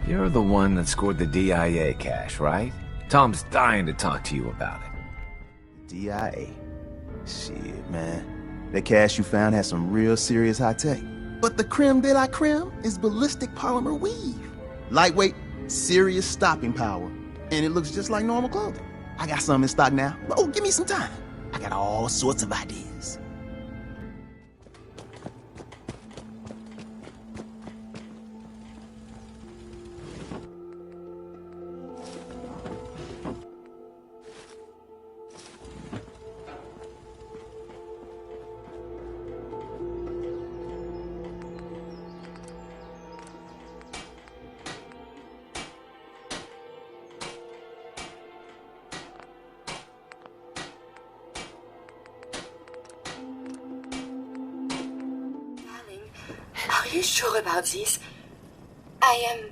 You're the one that scored the DIA cash, right? Tom's dying to talk to you about it. DIA. Shit, man. That cash you found has some real serious high tech. But the creme de la creme is ballistic polymer weave. Lightweight, serious stopping power. And it looks just like normal clothing. I got some in stock now. Oh, give me some time. I got all sorts of ideas. Are you sure about this? I am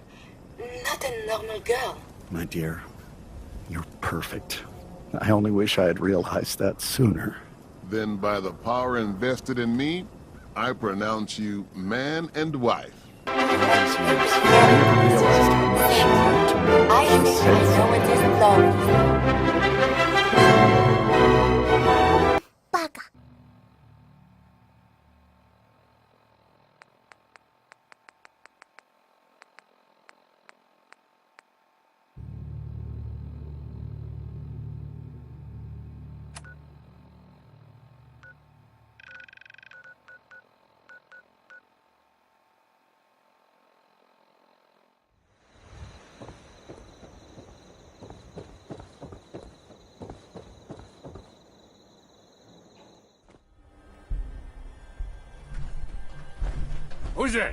not a normal girl. My dear, you're perfect. I only wish I had realized that sooner. Then by the power invested in me, I pronounce you man and wife. I think I know what is love. Baka. Who's there?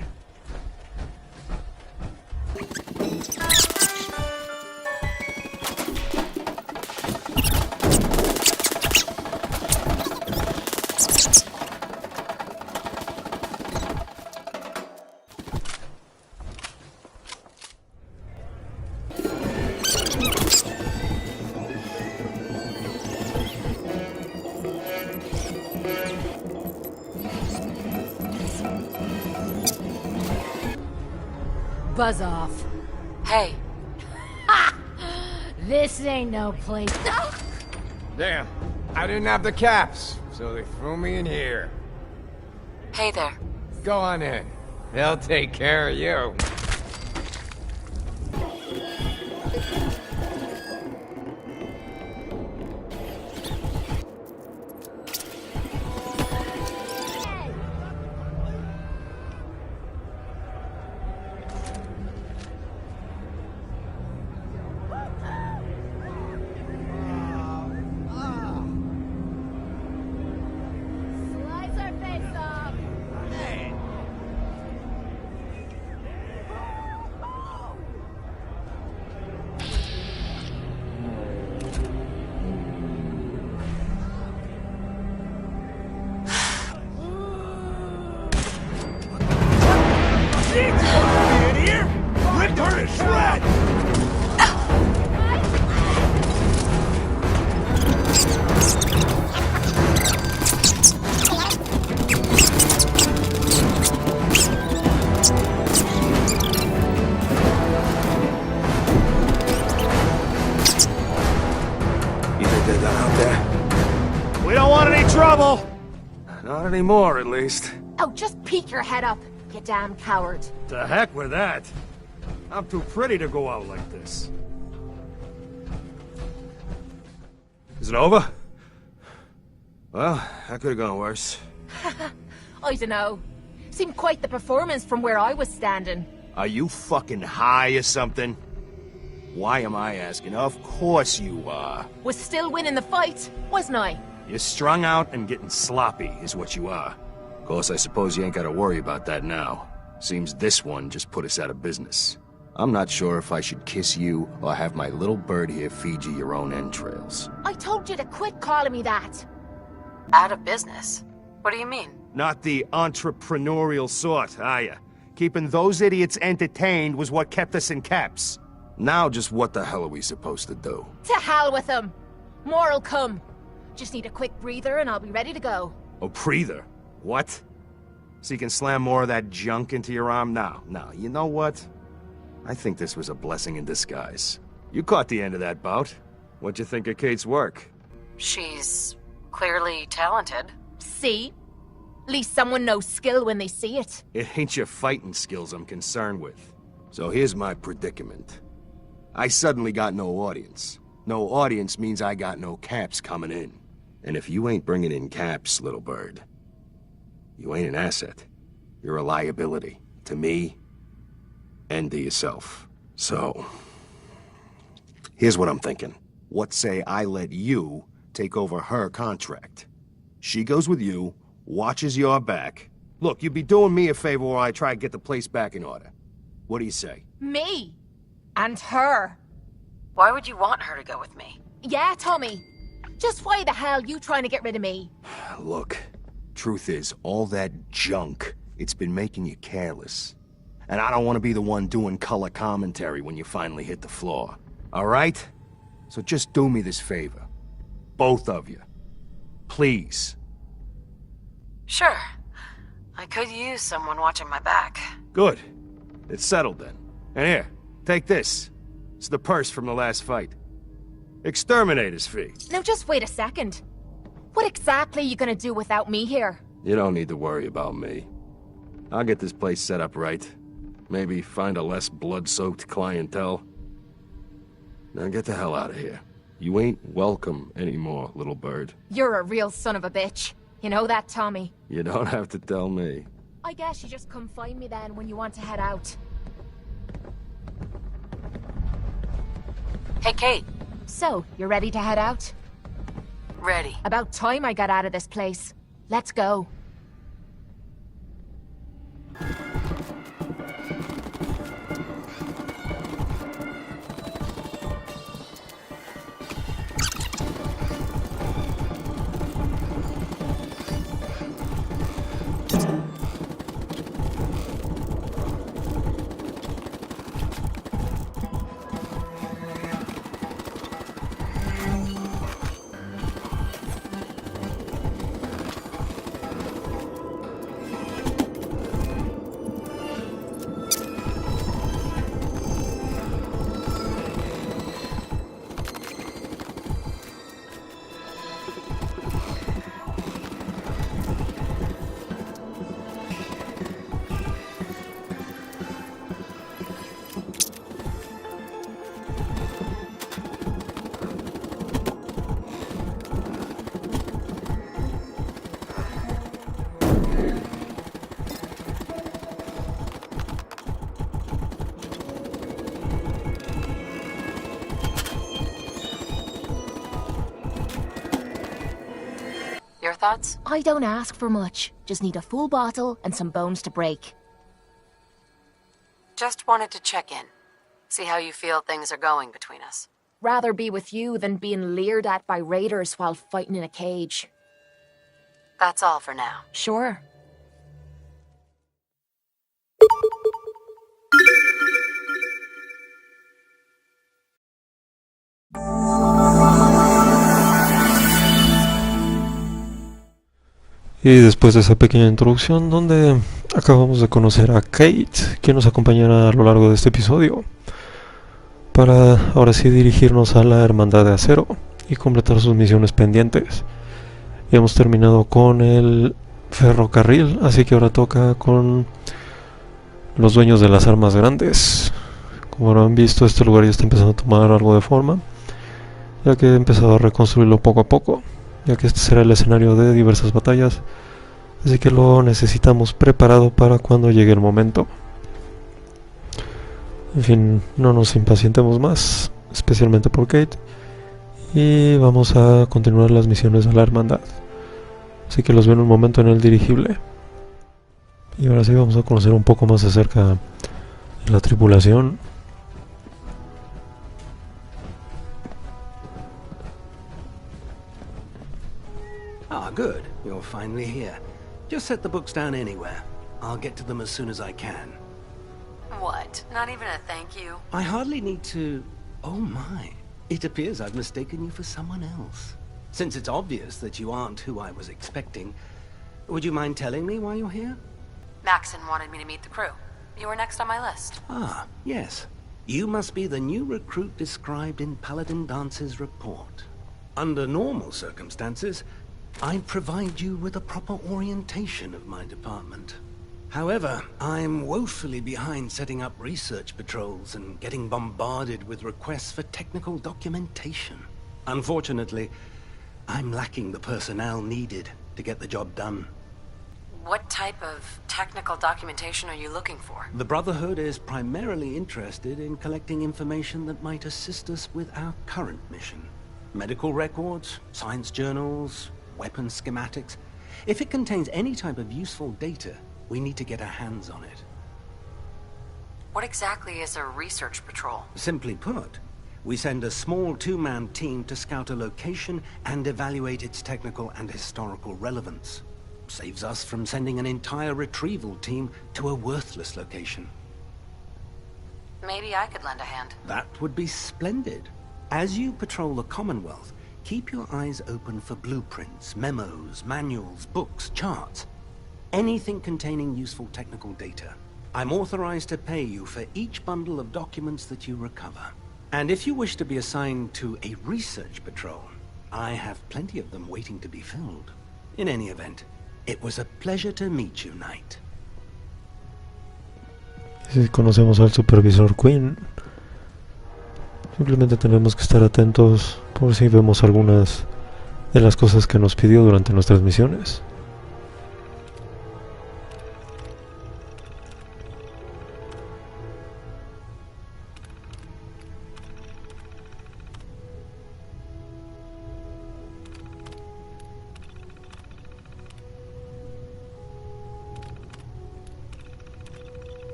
Buzz off. Hey. This ain't no place. Damn, I didn't have the caps, so they threw me in here. Hey there. Go on in. They'll take care of you. Slice our face off. We don't want any trouble! Not anymore, at least. Oh, just peek your head up, you damn coward. To heck with that. I'm too pretty to go out like this. Is it over? Well, that could have gone worse. I dunno. Seemed quite the performance from where I was standing. Are you fucking high or something? Why am I asking? Of course you are. Was still winning the fight, wasn't I? You're strung out and getting sloppy, is what you are. Of course, I suppose you ain't gotta worry about that now. Seems this one just put us out of business. I'm not sure if I should kiss you or have my little bird here feed you your own entrails. I told you to quit calling me that. Out of business? What do you mean? Not the entrepreneurial sort, are ya? Keeping those idiots entertained was what kept us in caps. Now just what the hell are we supposed to do? To hell with them. More'll come. Just need a quick breather and I'll be ready to go. A breather? What? So you can slam more of that junk into your arm now? Now, you know what? I think this was a blessing in disguise. You caught the end of that bout. What'd you think of Kate's work? She's clearly talented. See? At least someone knows skill when they see it. It ain't your fighting skills I'm concerned with. So here's my predicament. I suddenly got no audience. No audience means I got no caps coming in. And if you ain't bringing in caps, little bird, you ain't an asset. You're a liability. To me, and to yourself. So, here's what I'm thinking. What say I let you take over her contract? She goes with you, watches your back. Look, you'd be doing me a favor while I try to get the place back in order. What do you say? Me? And her? Why would you want her to go with me? Yeah, Tommy. Just why the hell you trying to get rid of me? Look, truth is, all that junk, it's been making you careless. And I don't want to be the one doing color commentary when you finally hit the floor. All right? So just do me this favor. Both of you. Please. Sure. I could use someone watching my back. Good. It's settled then. And here, take this. It's the purse from the last fight. Exterminator's fee. Now just wait a second. What exactly are you gonna do without me here? You don't need to worry about me. I'll get this place set up right. Maybe find a less blood-soaked clientele. Now get the hell out of here. You ain't welcome anymore, little bird. You're a real son of a bitch. You know that, Tommy? You don't have to tell me. I guess you just come find me then when you want to head out. Hey, Kate. So, you ready to head out? Ready. About time I got out of this place. Let's go. Your thoughts? I don't ask for much. Just need a full bottle and some bones to break. Just wanted to check in. See how you feel things are going between us. Rather be with you than being leered at by raiders while fighting in a cage. That's all for now. Sure. Y después de esa pequeña introducción donde acabamos de conocer a Kate, quien nos acompañará a lo largo de este episodio, para ahora sí dirigirnos a la Hermandad de Acero y completar sus misiones pendientes. Y hemos terminado con el ferrocarril, así que ahora toca con los dueños de las armas grandes. Como habrán visto, este lugar ya está empezando a tomar algo de forma, ya que he empezado a reconstruirlo poco a poco, ya que este será el escenario de diversas batallas, así que lo necesitamos preparado para cuando llegue el momento. En fin, no nos impacientemos más, especialmente por Kate, y vamos a continuar las misiones de la hermandad. Así que los veo en un momento en el dirigible. Y ahora sí vamos a conocer un poco más acerca de la tripulación. Ah, good. You're finally here. Just set the books down anywhere. I'll get to them as soon as I can. What? Not even a thank you? I hardly need to... Oh my. It appears I've mistaken you for someone else. Since it's obvious that you aren't who I was expecting, would you mind telling me why you're here? Maxon wanted me to meet the crew. You were next on my list. Ah, yes. You must be the new recruit described in Paladin Dance's report. Under normal circumstances, I'd provide you with a proper orientation of my department. However, I'm woefully behind setting up research patrols and getting bombarded with requests for technical documentation. Unfortunately, I'm lacking the personnel needed to get the job done. What type of technical documentation are you looking for? The Brotherhood is primarily interested in collecting information that might assist us with our current mission. Medical records, science journals, weapon schematics. If it contains any type of useful data, we need to get our hands on it. What exactly is a research patrol? Simply put, we send a small two-man team to scout a location and evaluate its technical and historical relevance. Saves us from sending an entire retrieval team to a worthless location. Maybe I could lend a hand. That would be splendid. As you patrol the Commonwealth, keep your eyes open for blueprints, memos, manuals, books, charts. Anything containing useful technical data. I'm authorized to pay you for each bundle of documents that you recover. And if you wish to be assigned to a research patrol, I have plenty of them waiting to be filled. In any event, it was a pleasure to meet you, Knight. Si conocemos al supervisor Quinn, simplemente tenemos que estar atentos por si vemos algunas de las cosas que nos pidió durante nuestras misiones.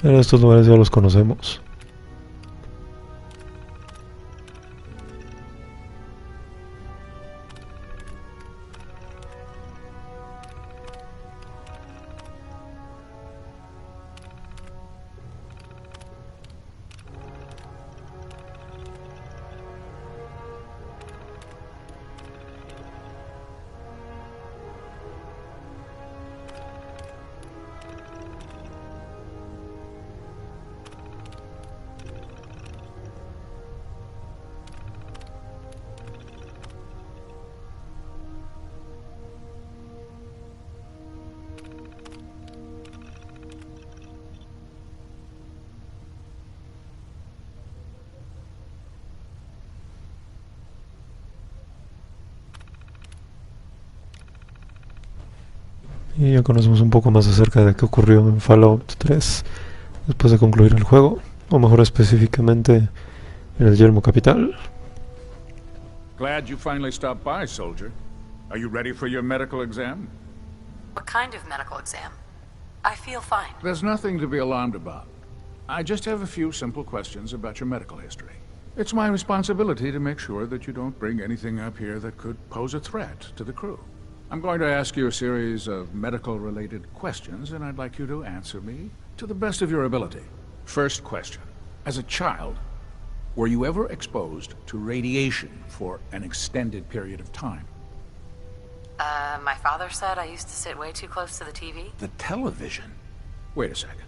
En estos lugares ya los conocemos. Y ya conocemos un poco más acerca de qué ocurrió en Fallout 3 después de concluir el juego, o mejor específicamente en el Yelmo Capital. Glad you finally stopped by, soldier. Are you ready for your medical exam? What kind of medical exam? I feel fine. There's nothing to be alarmed about. I just have a few simple questions about your medical history. It's my responsibility to make sure that you don't bring anything up here that could pose a threat to the crew. I'm going to ask you a series of medical-related questions, and I'd like you to answer me to the best of your ability. First question. As a child, were you ever exposed to radiation for an extended period of time? My father said I used to sit way too close to the TV. The television? Wait a second.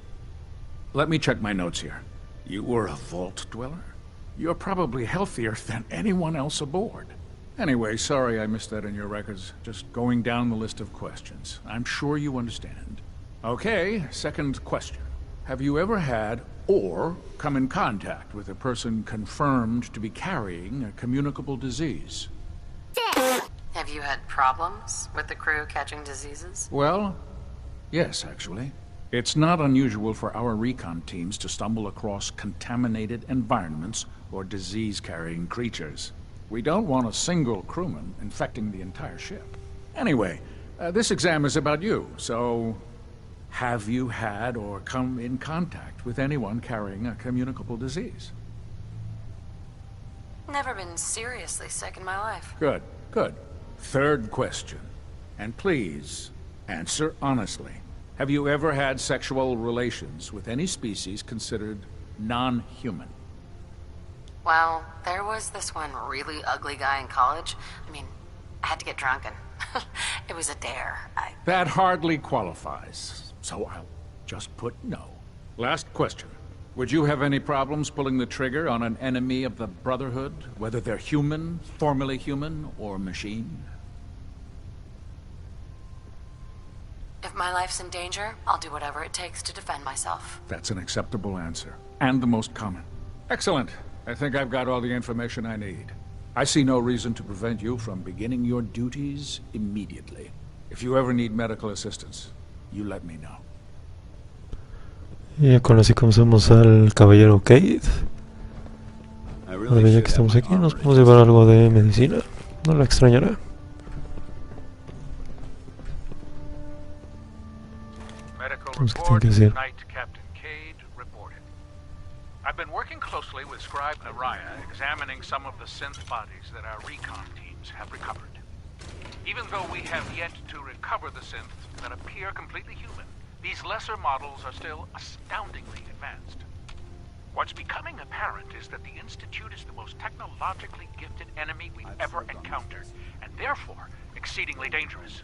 Let me check my notes here. You were a vault dweller? You're probably healthier than anyone else aboard. Anyway, sorry I missed that in your records. Just going down the list of questions. I'm sure you understand. Okay, second question. Have you ever had or come in contact with a person confirmed to be carrying a communicable disease? Have you had problems with the crew catching diseases? Well, yes, actually. It's not unusual for our recon teams to stumble across contaminated environments or disease-carrying creatures. We don't want a single crewman infecting the entire ship. Anyway, this exam is about you, so have you had or come in contact with anyone carrying a communicable disease? Never been seriously sick in my life. Good, good. Third question, and please answer honestly. Have you ever had sexual relations with any species considered non-human? Well, there was this one really ugly guy in college. I mean, I had to get drunk and It was a dare. That hardly qualifies, so I'll just put no. Last question. Would you have any problems pulling the trigger on an enemy of the Brotherhood, whether they're human, formerly human, or machine? If my life's in danger, I'll do whatever it takes to defend myself. That's an acceptable answer, and the most common. Excellent. I think I've got all the information I need. I see no reason to prevent you from beginning your duties immediately. If you ever need medical assistance, you let me know. Y con así conocemos al caballero Kate. Ahora bien, ya que estamos aquí, nos podemos llevar algo de medicina. No la extrañará. Medical report tonight, Captain Cade reported. I've been working closely with Scribe Araya, examining some of the synth bodies that our recon teams have recovered. Even though we have yet to recover the synths that appear completely human, these lesser models are still astoundingly advanced. What's becoming apparent is that the Institute is the most technologically gifted enemy we've ever encountered, and therefore exceedingly dangerous.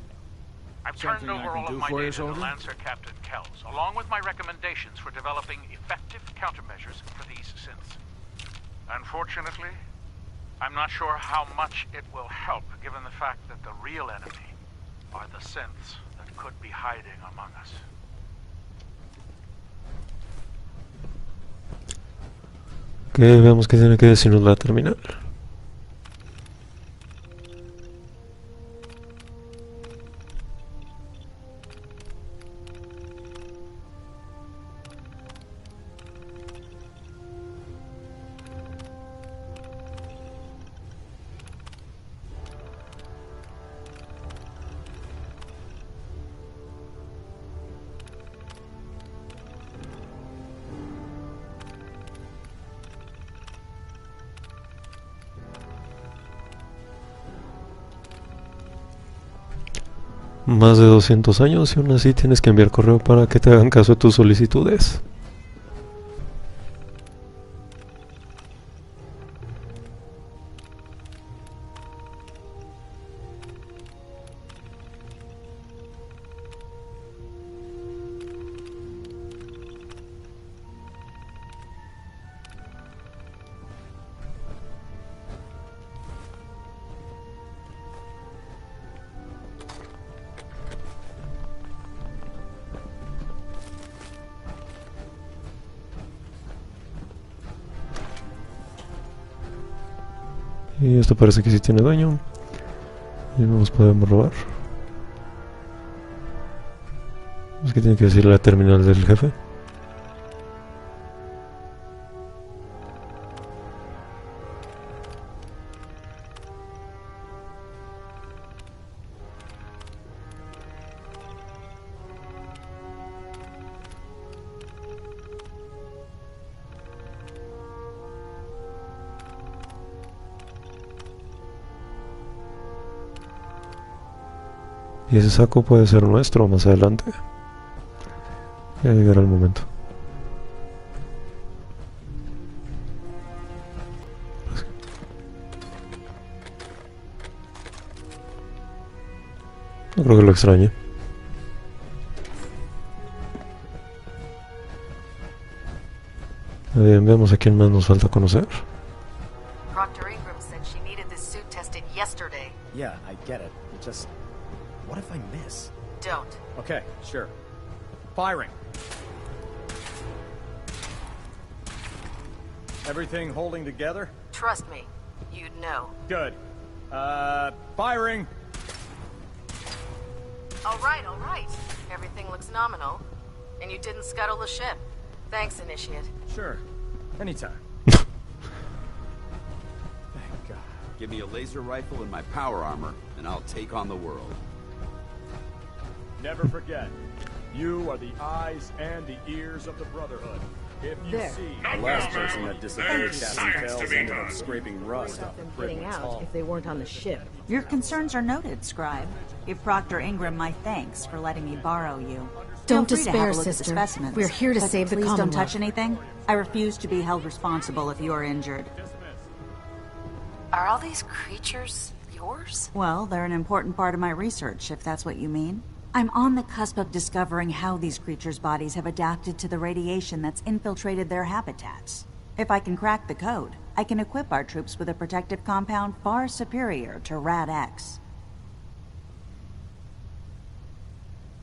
I've turned over all of my data to Lancer Captain Kells, along with my recommendations for developing effective countermeasures for these synths. Unfortunately, I'm not sure how much it will help, given the fact that the real enemy are the synths that could be hiding among us. Que veamos qué tiene que decirnos la terminal. Más de 200 años y aún así tienes que enviar correo para que te hagan caso de tus solicitudes. Y esto parece que sí tiene daño. Y no nos podemos robar. Es que tiene que decir la terminal del jefe. Y ese saco puede ser nuestro más adelante. Ya llegará el momento. No creo que lo extrañe. Bien, veamos a quién más nos falta conocer. Proctor Ingram said she needed this suit tested yesterday. Yeah, I get it. Just... what if I miss? Don't. Okay, sure. Firing. Everything holding together? Trust me, you'd know. Good. Firing! All right. Everything looks nominal. And you didn't scuttle the ship. Thanks, Initiate. Sure. Anytime. Thank God. Give me a laser rifle and my power armor, and I'll take on the world. Never forget, you are the eyes and the ears of the Brotherhood. If you see the last person that disappeared, Captain Kells, ended up scraping rust off the getting out if they weren't on the ship. Your concerns are noted, Scribe. Give Proctor Ingram my thanks for letting me borrow you. Don't Feel free to have despair, a look at the sister. specimens, We're here to but save the please don't Commonwealth. touch anything. I refuse to be held responsible if you are injured. Are all these creatures yours? Well, they're an important part of my research, if that's what you mean. I'm on the cusp of discovering how these creatures' bodies have adapted to the radiation that's infiltrated their habitats. If I can crack the code, I can equip our troops with a protective compound far superior to Rad-X.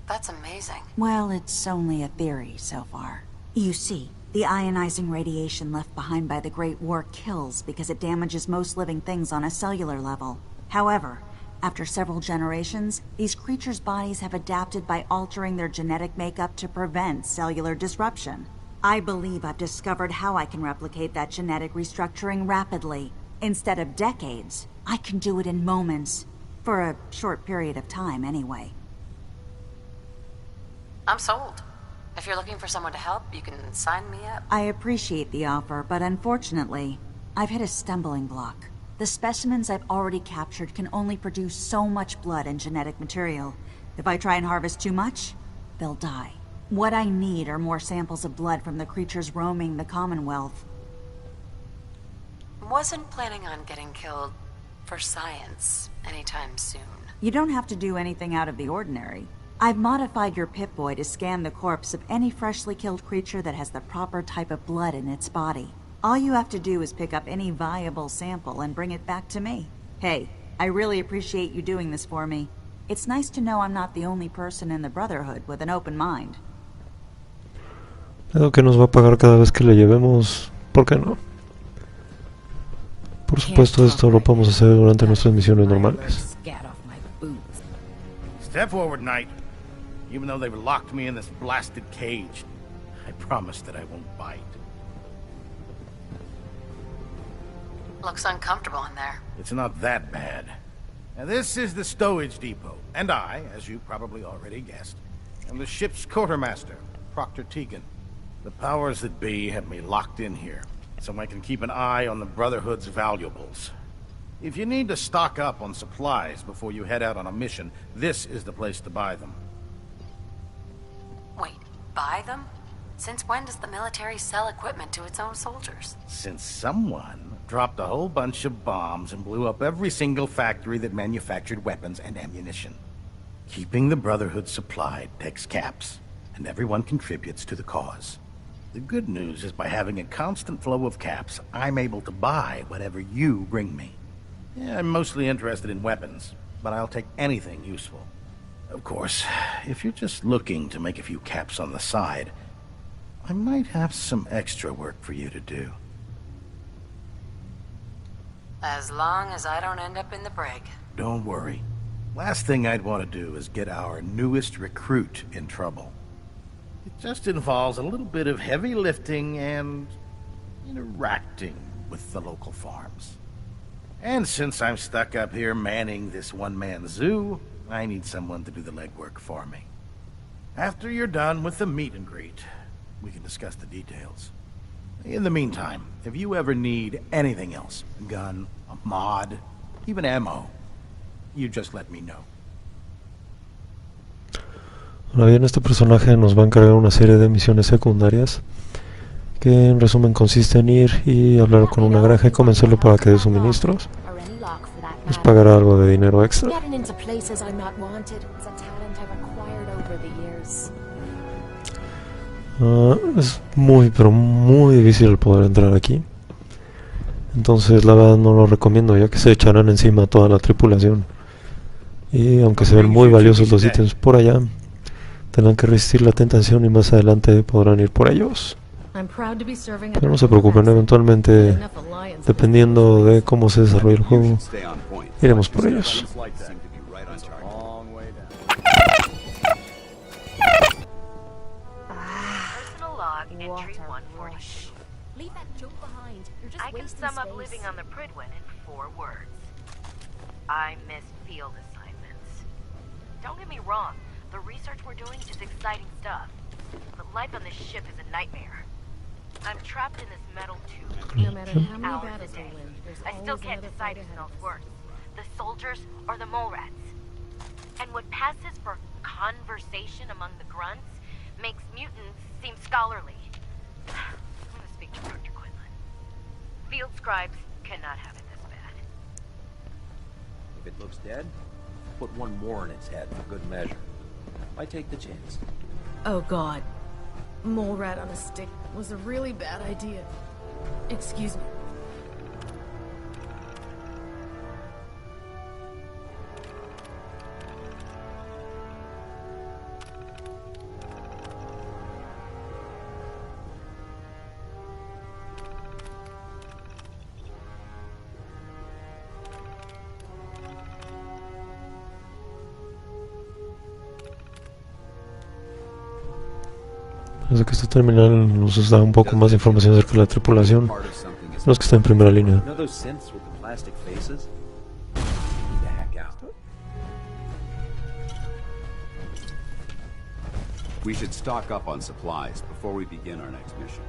That's amazing. Well, it's only a theory so far. You see, the ionizing radiation left behind by the Great War kills because it damages most living things on a cellular level. However, after several generations, these creatures' bodies have adapted by altering their genetic makeup to prevent cellular disruption. I believe I've discovered how I can replicate that genetic restructuring rapidly. Instead of decades, I can do it in moments. For a short period of time, anyway. I'm sold. If you're looking for someone to help, you can sign me up. I appreciate the offer, but unfortunately, I've hit a stumbling block. The specimens I've already captured can only produce so much blood and genetic material. If I try and harvest too much, they'll die. What I need are more samples of blood from the creatures roaming the Commonwealth. Wasn't planning on getting killed for science anytime soon. You don't have to do anything out of the ordinary. I've modified your Pip-Boy to scan the corpse of any freshly killed creature that has the proper type of blood in its body. All you have to do is pick up any viable sample and bring it back to me. Hey, I really appreciate you doing this for me. It's nice to know I'm not the only person in the Brotherhood with an open mind. Creo que nos va a pagar cada vez que le llevemos. ¿Por qué no? Por supuesto, esto lo podemos hacer durante nuestras misiones normales. Step forward, Knight. Even though they've locked me in this blasted cage, I promise that I won't bite. Looks uncomfortable in there. It's not that bad. Now, this is the stowage depot, and I, as you probably already guessed, am the ship's quartermaster, Proctor Tegan. The powers that be have me locked in here, so I can keep an eye on the Brotherhood's valuables. If you need to stock up on supplies before you head out on a mission, this is the place to buy them. Wait, buy them? Since when does the military sell equipment to its own soldiers? Since someone dropped a whole bunch of bombs and blew up every single factory that manufactured weapons and ammunition. Keeping the Brotherhood supplied takes caps, and everyone contributes to the cause. The good news is by having a constant flow of caps, I'm able to buy whatever you bring me. Yeah, I'm mostly interested in weapons, but I'll take anything useful. Of course, if you're just looking to make a few caps on the side, I might have some extra work for you to do. As long as I don't end up in the brig. Don't worry. Last thing I'd want to do is get our newest recruit in trouble. It just involves a little bit of heavy lifting and interacting with the local farms. And since I'm stuck up here manning this one-man zoo, I need someone to do the legwork for me. After you're done with the meet and greet, we can discuss the details. In the meantime, if you ever need anything else, a gun, a mod, even ammo, you just let me know. Ahora bien, este personaje nos va a encargar una serie de misiones secundarias que en resumen consiste en ir y hablar con una granja y convencerlo para que dé suministros. Nos pagará algo de dinero extra. Es muy pero muy difícil poder entrar aquí, entonces la verdad no lo recomiendo, ya que se echarán encima a toda la tripulación, y aunque se ven muy valiosos los ítems por allá, tendrán que resistir la tentación y más adelante podrán ir por ellos. Pero no se preocupen, eventualmente, dependiendo de cómo se desarrolle el juego, iremos por ellos. Entry 140. Leave that joke behind. You're just I can sum up living on the Pridwin in 4 words. I miss field assignments. Don't get me wrong, the research we're doing is exciting stuff, but life on this ship is a nightmare. I'm trapped in this metal tube. No matter how many battles I win, I still can't decide who smells worse, the soldiers or the mole rats. And what passes for conversation among the grunts makes mutants seem scholarly. I'm going to speak to Dr. Quinlan. Field scribes cannot have it this bad. If it looks dead, put one more in its head for good measure. Why take the chance? Oh god. Mole rat on a stick was a really bad idea. Excuse me. Desde que este terminal nos da un poco más de información acerca de la tripulación, los que están en primera línea. We should stock up on supplies before we begin our next mission.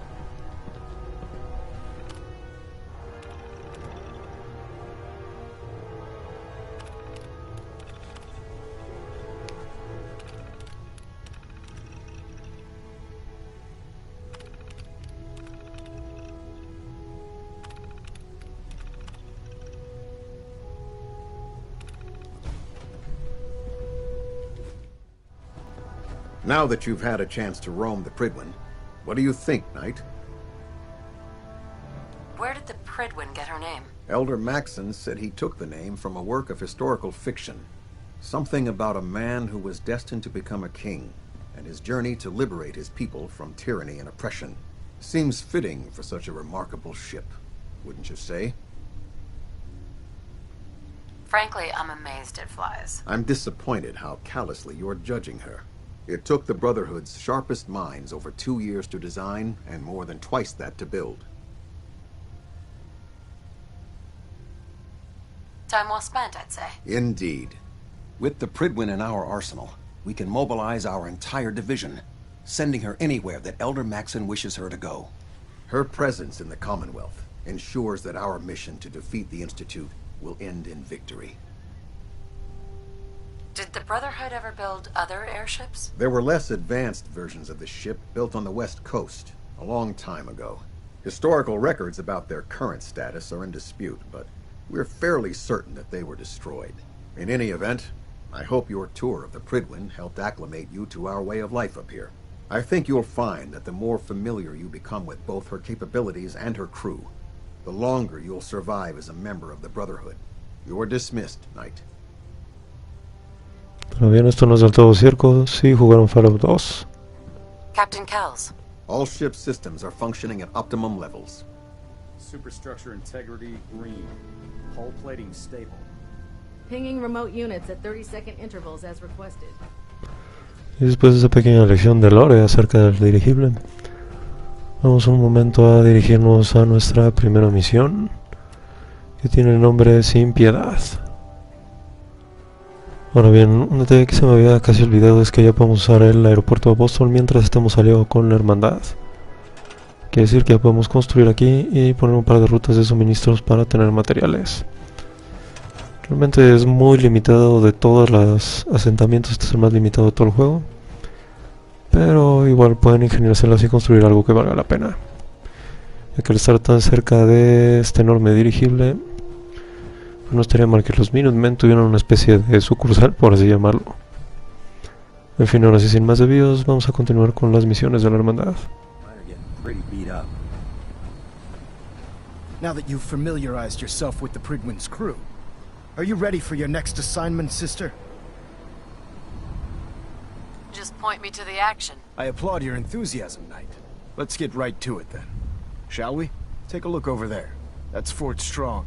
Now that you've had a chance to roam the Pridwen, what do you think, Knight? Where did the Pridwen get her name? Elder Maxon said he took the name from a work of historical fiction. Something about a man who was destined to become a king, and his journey to liberate his people from tyranny and oppression. Seems fitting for such a remarkable ship, wouldn't you say? Frankly, I'm amazed it flies. I'm disappointed how callously you're judging her. It took the Brotherhood's sharpest minds over 2 years to design, and more than twice that to build. Time well spent, I'd say. Indeed. With the Pridwen in our arsenal, we can mobilize our entire division, sending her anywhere that Elder Maxon wishes her to go. Her presence in the Commonwealth ensures that our mission to defeat the Institute will end in victory. Did the Brotherhood ever build other airships? There were less advanced versions of the ship built on the West Coast a long time ago. Historical records about their current status are in dispute, but we're fairly certain that they were destroyed. In any event, I hope your tour of the Pridwen helped acclimate you to our way of life up here. I think you'll find that the more familiar you become with both her capabilities and her crew, the longer you'll survive as a member of the Brotherhood. You're dismissed, Knight. Pero bien, esto no es del todo cierto. Sí, jugaron Fallout 2. Captain Kells. All ship systems are functioning at optimum levels. Superstructure integrity green. Hull plating stable. Pinging remote units at 30-second intervals as requested. Y después de esa pequeña lección de lore acerca del dirigible, vamos un momento a dirigirnos a nuestra primera misión, que tiene el nombre Sin Piedad. Ahora bien, un detalle que se me había casi olvidado es que ya podemos usar el aeropuerto de Boston mientras estamos aliados con la hermandad. Quiere decir que ya podemos construir aquí y poner un par de rutas de suministros para tener materiales. Realmente es muy limitado de todos los asentamientos, este es el más limitado de todo el juego. Pero igual pueden ingeniárselas y construir algo que valga la pena. Ya que al estar tan cerca de este enorme dirigible, no estaría mal que los Minutemen tuvieran una especie de sucursal, por así llamarlo. En fin, ahora sí, sin más desvíos, vamos a continuar con las misiones de la hermandad. Now that you've familiarized yourself with the Pridwen's crew, are you ready for your next assignment, sister? Just point me to the action. I applaud your enthusiasm, Knight. Let's get right to it then. Shall we? Take a look over there. That's Fort Strong.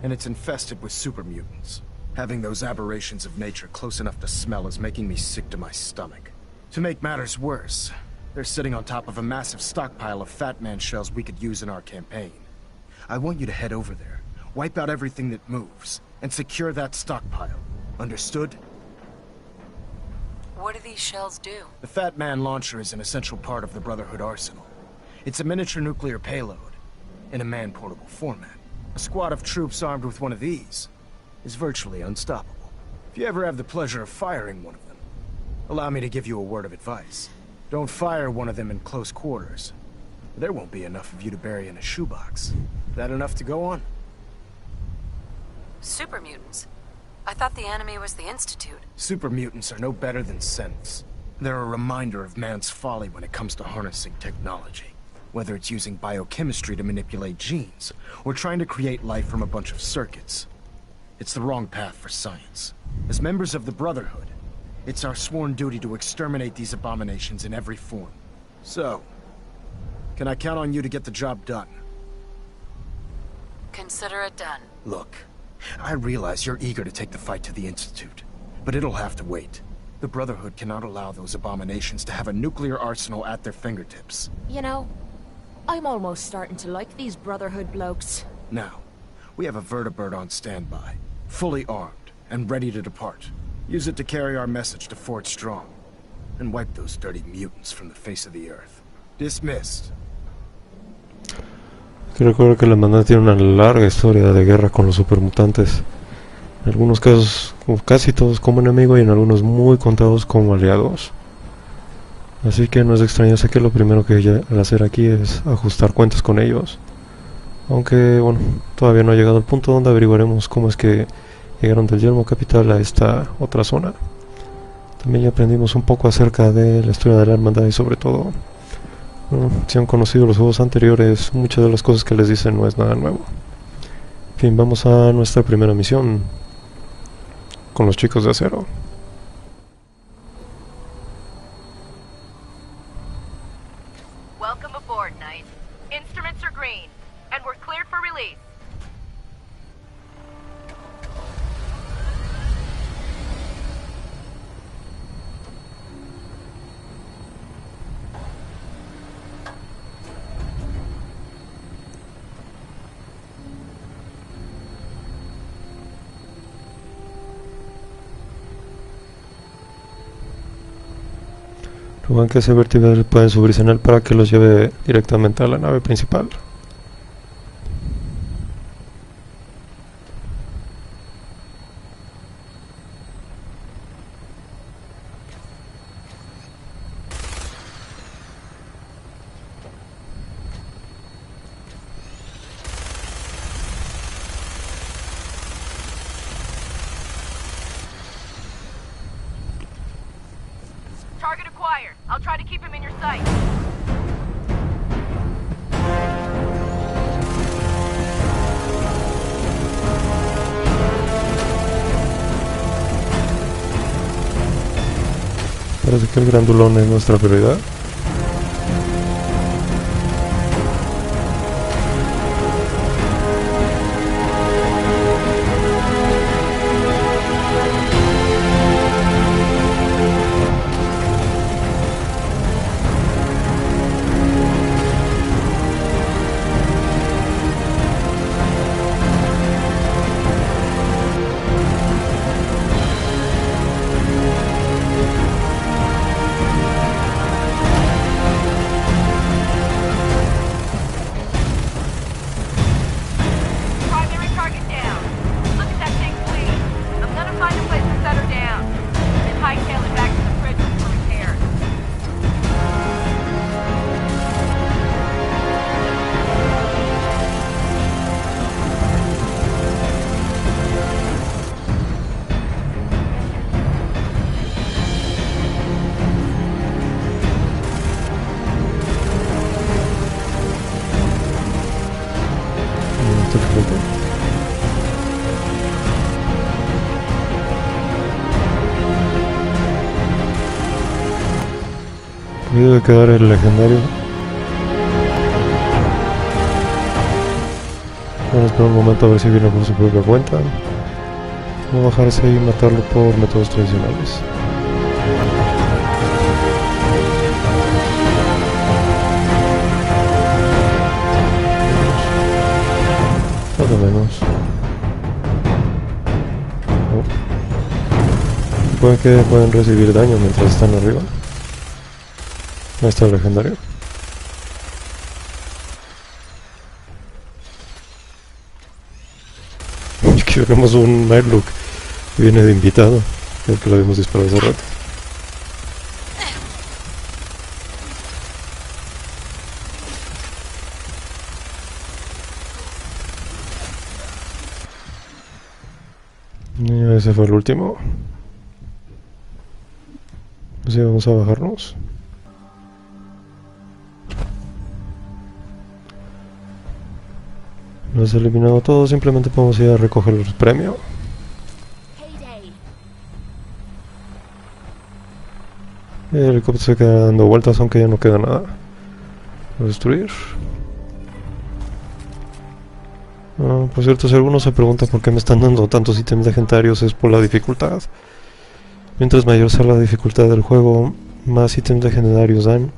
And it's infested with super mutants. Having those aberrations of nature close enough to smell is making me sick to my stomach. To make matters worse, they're sitting on top of a massive stockpile of Fat Man shells we could use in our campaign. I want you to head over there, wipe out everything that moves, and secure that stockpile. Understood? What do these shells do? The Fat Man launcher is an essential part of the Brotherhood arsenal. It's a miniature nuclear payload, in a man-portable format. A squad of troops armed with one of these is virtually unstoppable. If you ever have the pleasure of firing one of them, allow me to give you a word of advice. Don't fire one of them in close quarters. There won't be enough of you to bury in a shoebox. That enough to go on? Super mutants? I thought the enemy was the Institute. Super mutants are no better than synths. They're a reminder of man's folly when it comes to harnessing technology. Whether it's using biochemistry to manipulate genes, or trying to create life from a bunch of circuits. It's the wrong path for science. As members of the Brotherhood, it's our sworn duty to exterminate these abominations in every form. So, can I count on you to get the job done? Consider it done. Look, I realize you're eager to take the fight to the Institute, but it'll have to wait. The Brotherhood cannot allow those abominations to have a nuclear arsenal at their fingertips. You know, I'm almost starting to like these Brotherhood blokes. Now, we have a vertibird on standby, fully armed and ready to depart. Use it to carry our message to Fort Strong, and wipe those dirty mutants from the face of the earth. Dismissed. Recuerdo que la hermandad tiene una larga historia de guerra con los supermutantes. En algunos casos, casi todos como enemigo y en algunos muy contados como aliados. Así que no es extrañarse que lo primero que ella al hacer aquí es ajustar cuentas con ellos. Aunque, bueno, todavía no ha llegado al punto donde averiguaremos cómo es que llegaron del Yermo Capital a esta otra zona. También ya aprendimos un poco acerca de la historia de la hermandad y sobre todo, bueno, si han conocido los juegos anteriores, muchas de las cosas que les dicen no es nada nuevo. En fin, vamos a nuestra primera misión con los chicos de acero. Welcome aboard, Knight. Instruments are green, and we're cleared for release. Luego que ese vertical pueden subirse en él para que los lleve directamente a la nave principal. Target acquired. I'll try to keep him in your sight. Parece que el grandulón es nuestra prioridad. Debe quedar el legendario. Vamos a esperar un momento a ver si viene por su propia cuenta. Vamos a bajarse y matarlo por métodos tradicionales. Más o menos. Pueden recibir daño mientras están arriba. Ahí está el legendario. Aquí vemos un Nightlook que viene de invitado, el que lo habíamos disparado hace rato. Y Ese fue el último. Así vamos a bajarnos. Lo has eliminado todo, simplemente podemos ir a recoger el premio. El helicóptero se queda dando vueltas, aunque ya no queda nada a destruir. Por cierto, si alguno se pregunta por qué me están dando tantos ítems legendarios, es por la dificultad. Mientras mayor sea la dificultad del juego, más ítems legendarios dan.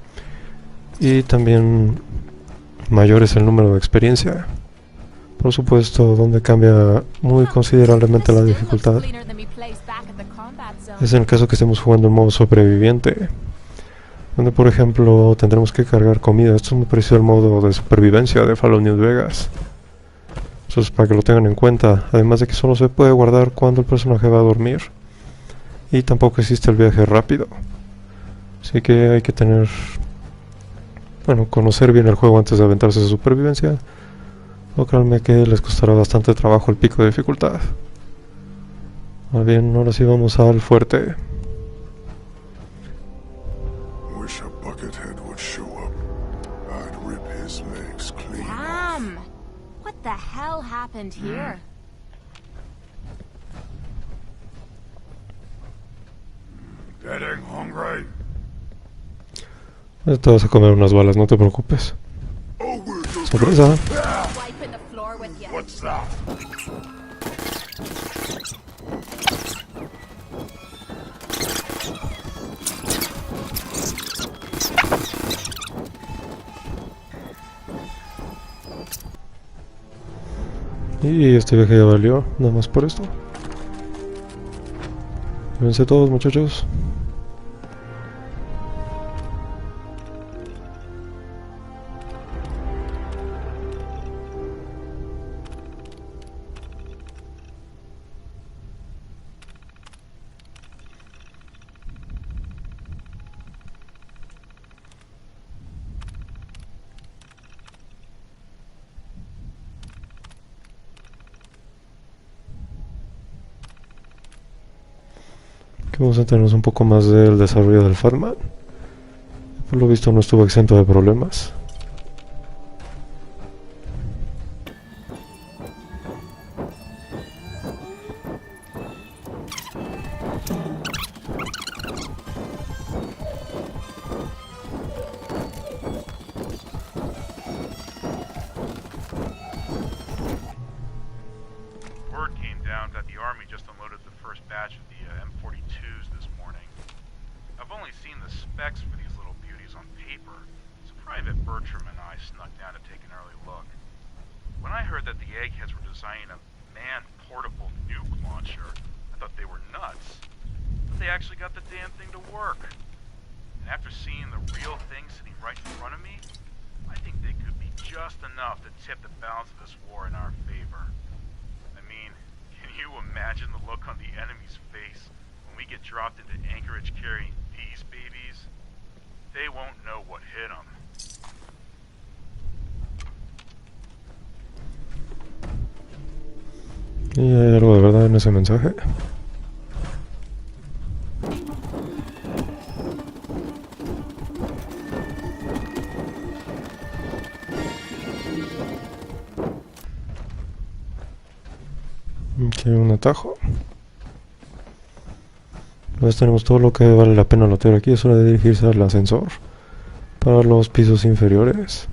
Y también mayor es el número de experiencia. Por supuesto, donde cambia muy considerablemente la dificultad es en el caso que estemos jugando en modo sobreviviente, donde por ejemplo tendremos que cargar comida. Esto es muy parecido al modo de supervivencia de Fallout New Vegas. Eso es para que lo tengan en cuenta, además de que solo se puede guardar cuando el personaje va a dormir. Y tampoco existe el viaje rápido. Así que hay que tener... bueno, conocer bien el juego antes de aventarse a supervivencia. O créanme que les costará bastante trabajo el pico de dificultad. Más bien, ahora sí vamos al fuerte. Wish a buckethead would show up. I'd rip his legs clean. Damn! What the hell happened here? Getting hungry. Te vas a comer unas balas, no te preocupes. Sorpresa. What's that? Y este viaje ya valió, nada más por esto. Cuídense todos, muchachos. Vamos a enterarnos un poco más del desarrollo del Fatman. Por lo visto no estuvo exento de problemas. Word came down that the army just unloaded the first batch of the M42s this morning. I've only seen the specs for these little beauties on paper, so Private Bertram and I snuck down to take an early look. When I heard that the eggheads were designing a man-portable nuke launcher, I thought they were nuts. But they actually got the damn thing to work. And after seeing the real thing sitting right in front of me, I think they could be just enough to tip the balance of this war in our favor. I mean, can you imagine the look on the enemy's face when we get dropped into Anchorage carrying these babies? They won't know what hit them. ¿Y hay algo de verdad en ese mensaje? Aquí hay un atajo. Pues tenemos todo lo que vale la pena notar aquí. Es hora de dirigirse al ascensor para los pisos inferiores.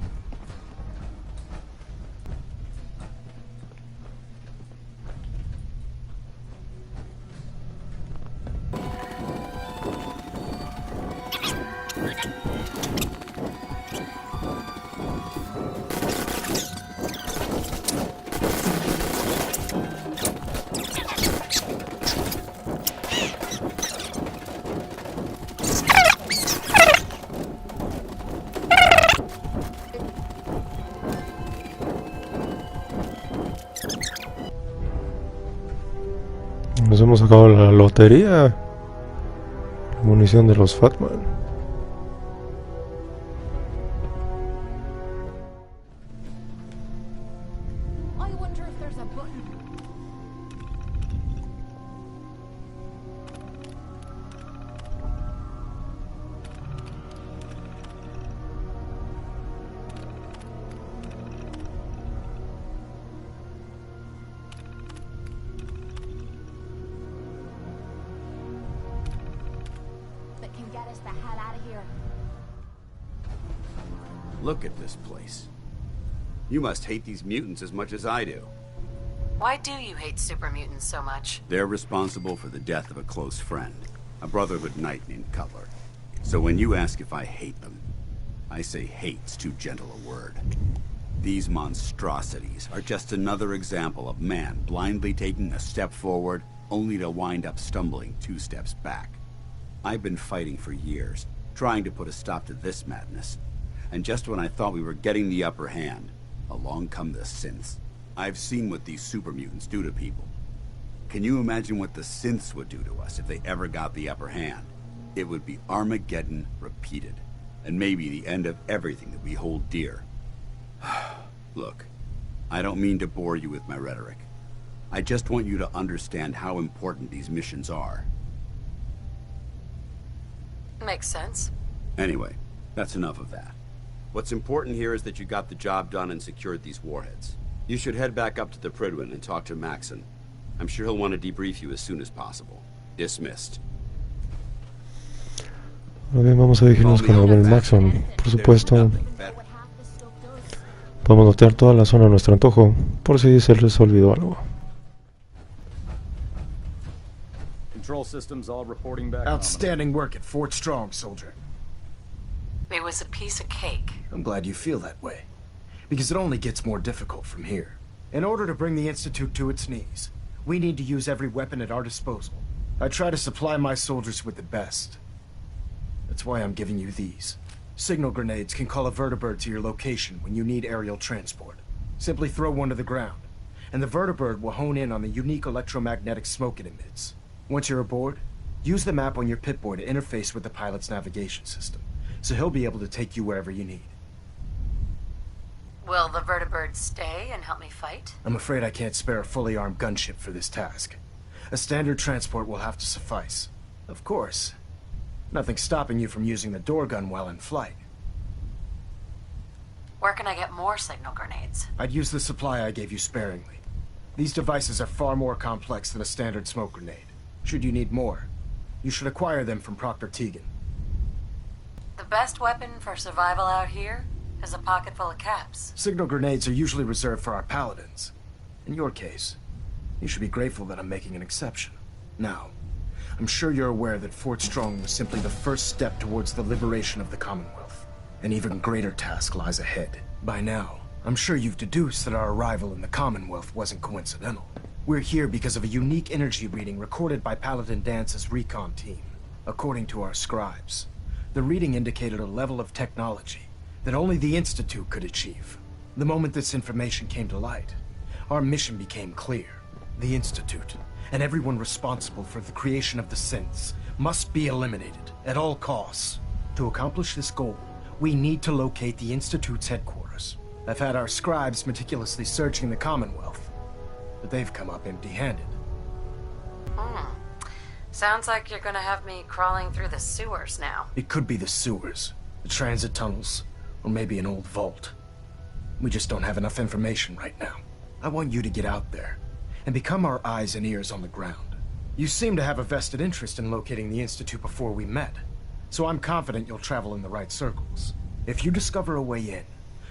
Nos hemos sacado la lotería. La munición de los Fatman. us the hell out of here. Look at this place. You must hate these mutants as much as I do. Why do you hate super mutants so much? They're responsible for the death of a close friend, a Brotherhood knight named Cutler. So when you ask if I hate them, I say hate's too gentle a word. These monstrosities are just another example of man blindly taking a step forward, only to wind up stumbling 2 steps back. I've been fighting for years, trying to put a stop to this madness. And just when I thought we were getting the upper hand, along come the synths. I've seen what these super mutants do to people. Can you imagine what the synths would do to us if they ever got the upper hand? It would be Armageddon repeated, and maybe the end of everything that we hold dear. Look, I don't mean to bore you with my rhetoric. I just want you to understand how important these missions are. Makes sense. Anyway, that's enough of that. What's important here is that you got the job done and secured these warheads. You should head back up to the Prydwen and talk to Maxon. I'm sure he'll want to debrief you as soon as possible. Dismissed. Bien, vamos a dirigirnos con el Maxon. Por supuesto, podemos notear toda la zona a nuestro antojo, por si se les olvidó algo. Control systems all reporting back. Outstanding work at Fort Strong, soldier. It was a piece of cake. I'm glad you feel that way, because it only gets more difficult from here. In order to bring the Institute to its knees, we need to use every weapon at our disposal. I try to supply my soldiers with the best. That's why I'm giving you these. Signal grenades can call a vertibird to your location when you need aerial transport. Simply throw one to the ground, and the vertibird will hone in on the unique electromagnetic smoke it emits. Once you're aboard, use the map on your Pip-Boy to interface with the pilot's navigation system, so he'll be able to take you wherever you need. Will the vertibird stay and help me fight? I'm afraid I can't spare a fully armed gunship for this task. A standard transport will have to suffice. Of course, nothing stopping you from using the door gun while in flight. Where can I get more signal grenades? I'd use the supply I gave you sparingly. These devices are far more complex than a standard smoke grenade. Should you need more, you should acquire them from Proctor Tegan. The best weapon for survival out here is a pocket full of caps. Signal grenades are usually reserved for our paladins. In your case, you should be grateful that I'm making an exception. Now, I'm sure you're aware that Fort Strong was simply the first step towards the liberation of the Commonwealth. An even greater task lies ahead. By now, I'm sure you've deduced that our arrival in the Commonwealth wasn't coincidental. We're here because of a unique energy reading recorded by Paladin Dance's recon team. According to our scribes, the reading indicated a level of technology that only the Institute could achieve. The moment this information came to light, our mission became clear. The Institute, and everyone responsible for the creation of the synths, must be eliminated at all costs. To accomplish this goal, we need to locate the Institute's headquarters. I've had our scribes meticulously searching the Commonwealth, but they've come up empty-handed. Sounds like you're gonna have me crawling through the sewers now. It could be the sewers, the transit tunnels, or maybe an old vault. We just don't have enough information right now. I want you to get out there and become our eyes and ears on the ground. You seem to have a vested interest in locating the Institute before we met, so I'm confident you'll travel in the right circles. If you discover a way in,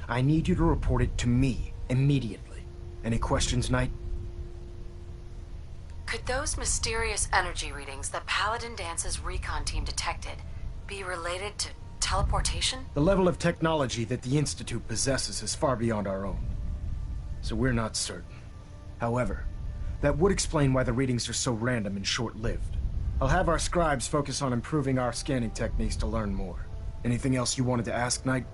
I need you to report it to me immediately. Any questions, Knight? Could those mysterious energy readings that Paladin Dance's recon team detected be related to teleportation? The level of technology that the Institute possesses is far beyond our own, so we're not certain. However, that would explain why the readings are so random and short-lived. I'll have our scribes focus on improving our scanning techniques to learn more. Anything else you wanted to ask, Knight?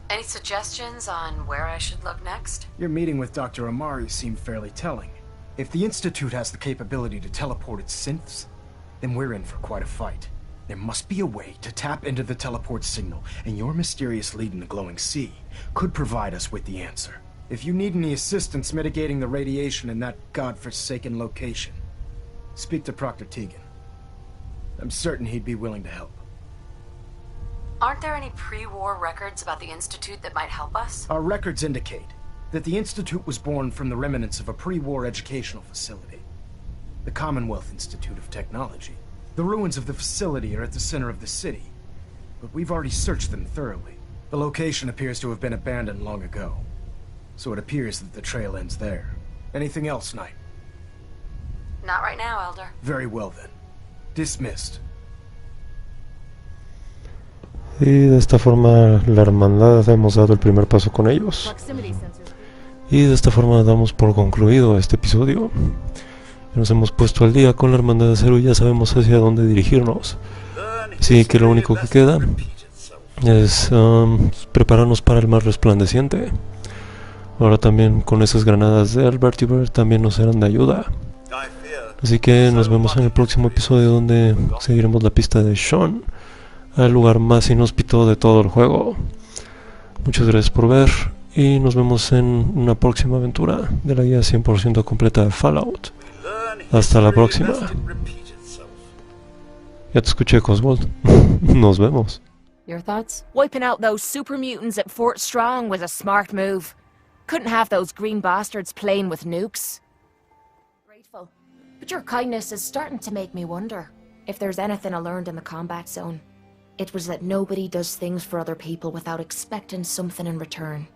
Any suggestions on where I should look next? Your meeting with Dr. Amari seemed fairly telling. If the Institute has the capability to teleport its synths, then we're in for quite a fight. There must be a way to tap into the teleport signal, and your mysterious lead in the glowing sea could provide us with the answer. If you need any assistance mitigating the radiation in that godforsaken location, speak to Proctor Tegan. I'm certain he'd be willing to help. Aren't there any pre-war records about the Institute that might help us? Our records indicate that the Institute was born from the remnants of a pre-war educational facility, the Commonwealth Institute of Technology. The ruins of the facility are at the center of the city, but we've already searched them thoroughly. The location appears to have been abandoned long ago, so it appears that the trail ends there. Anything else, Knight? Not right now, Elder. Very well then. Dismissed. Y de esta forma la hermandad hemos dado el primer paso con ellos. Y de esta forma damos por concluido este episodio. Nos hemos puesto al día con la hermandad de acero y ya sabemos hacia dónde dirigirnos. Así que lo único que queda es prepararnos para el mar resplandeciente. Ahora también con esas granadas de Albert también nos serán de ayuda. Así que nos vemos en el próximo episodio donde seguiremos la pista de Sean al lugar más inhóspito de todo el juego. Muchas gracias por ver y nos vemos en una próxima aventura de la guía 100% completa de Fallout. Hasta la próxima. Ya te escuché, Coswald. Nos vemos. Your thoughts? Wiping out those super mutants at Fort Strong was a smart move. Couldn't have those green bastards playing with nukes. Grateful. But your kindness is starting to make me wonder if there's anything I learned in the combat zone. It was that nobody does things for other people without expecting something in return.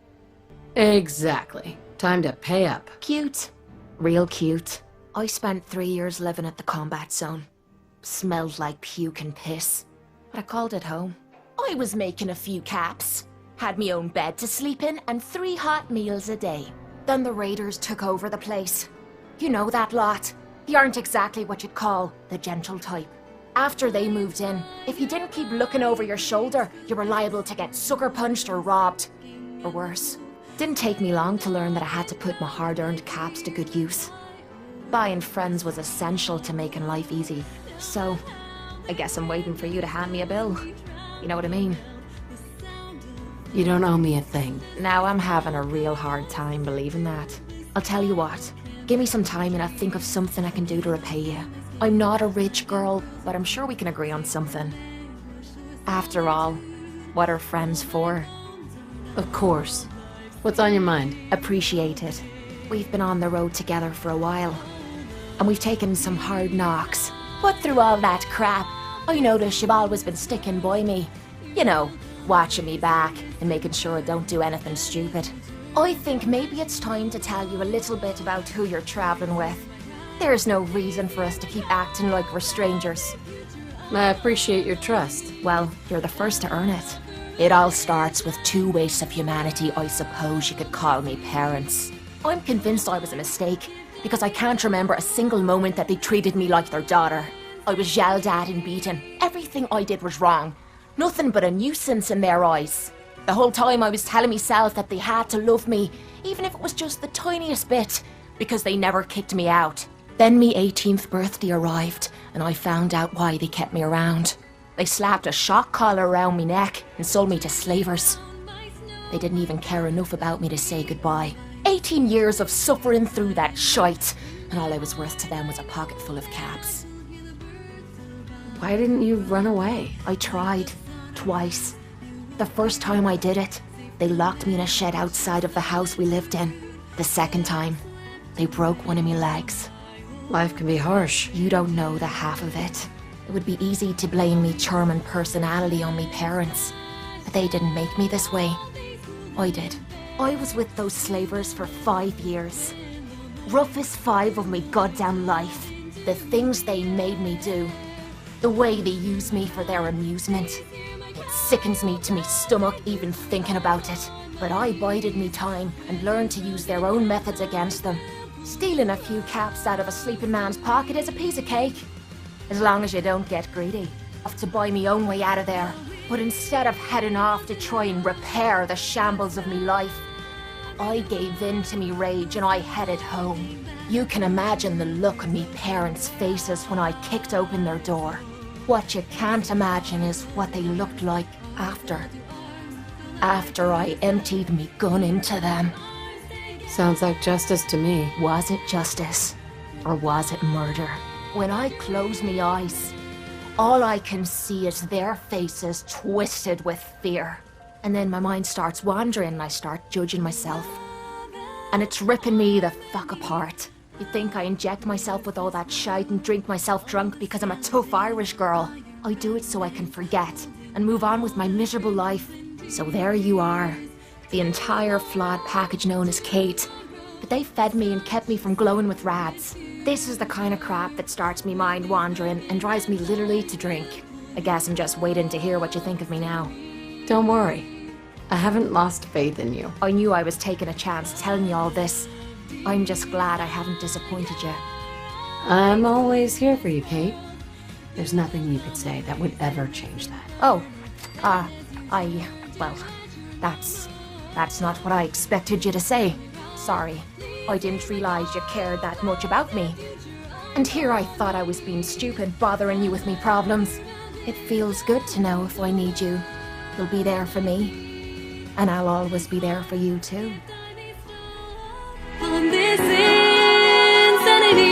Exactly. Time to pay up. Cute. Real cute. I spent 3 years living at the combat zone. Smelled like puke and piss. But I called it home. I was making a few caps. Had me own bed to sleep in and 3 hot meals a day. Then the raiders took over the place. You know that lot. They aren't exactly what you'd call the gentle type. After they moved in, if you didn't keep looking over your shoulder, you were liable to get sucker punched or robbed. Or worse. Didn't take me long to learn that I had to put my hard-earned caps to good use. Buying friends was essential to making life easy. So, I guess I'm waiting for you to hand me a bill. You know what I mean? You don't owe me a thing. Now I'm having a real hard time believing that. I'll tell you what. Give me some time and I'll think of something I can do to repay you. I'm not a rich girl, but I'm sure we can agree on something. After all, what are friends for? Of course. What's on your mind? Appreciate it. We've been on the road together for a while. And we've taken some hard knocks. But through all that crap, I notice you've always been sticking by me. You know, watching me back and making sure I don't do anything stupid. I think maybe it's time to tell you a little bit about who you're traveling with. There's no reason for us to keep acting like we're strangers. I appreciate your trust. Well, you're the first to earn it. It all starts with 2 wastes of humanity I suppose you could call me parents. I'm convinced I was a mistake, because I can't remember a single moment that they treated me like their daughter. I was yelled at and beaten. Everything I did was wrong. Nothing but a nuisance in their eyes. The whole time I was telling myself that they had to love me, even if it was just the tiniest bit, because they never kicked me out. Then me 18th birthday arrived, and I found out why they kept me around. They slapped a shock collar around me neck and sold me to slavers. They didn't even care enough about me to say goodbye. 18 years of suffering through that shite, and all I was worth to them was a pocket full of caps. Why didn't you run away? I tried. Twice. The first time I did it, they locked me in a shed outside of the house we lived in. The second time, they broke one of my legs. Life can be harsh. You don't know the half of it. It would be easy to blame me charming personality on me parents, but they didn't make me this way. I did. I was with those slavers for 5 years. Roughest 5 of me goddamn life. The things they made me do. The way they used me for their amusement. It sickens me to me stomach even thinking about it. But I bided me time and learned to use their own methods against them. Stealing a few caps out of a sleeping man's pocket is a piece of cake. As long as you don't get greedy. Have to buy me own way out of there. But instead of heading off to try and repair the shambles of me life, I gave in to me rage and I headed home. You can imagine the look on me parents' faces when I kicked open their door. What you can't imagine is what they looked like after. After I emptied me gun into them. Sounds like justice to me. Was it justice? Or was it murder? When I close me eyes, all I can see is their faces twisted with fear. And then my mind starts wandering and I start judging myself. And it's ripping me the fuck apart. You think I inject myself with all that shite and drink myself drunk because I'm a tough Irish girl? I do it so I can forget and move on with my miserable life. So there you are. The entire flawed package known as Kate. But they fed me and kept me from glowing with rads. This is the kind of crap that starts me mind wandering and drives me literally to drink. I guess I'm just waiting to hear what you think of me now. Don't worry. I haven't lost faith in you. I knew I was taking a chance telling you all this. I'm just glad I haven't disappointed you. I'm always here for you, Kate. There's nothing you could say that would ever change that. Oh, well, that's not what I expected you to say. Sorry, I didn't realize you cared that much about me. And here I thought I was being stupid, bothering you with me problems. It feels good to know if I need you, you'll be there for me. And I'll always be there for you too. This insanity.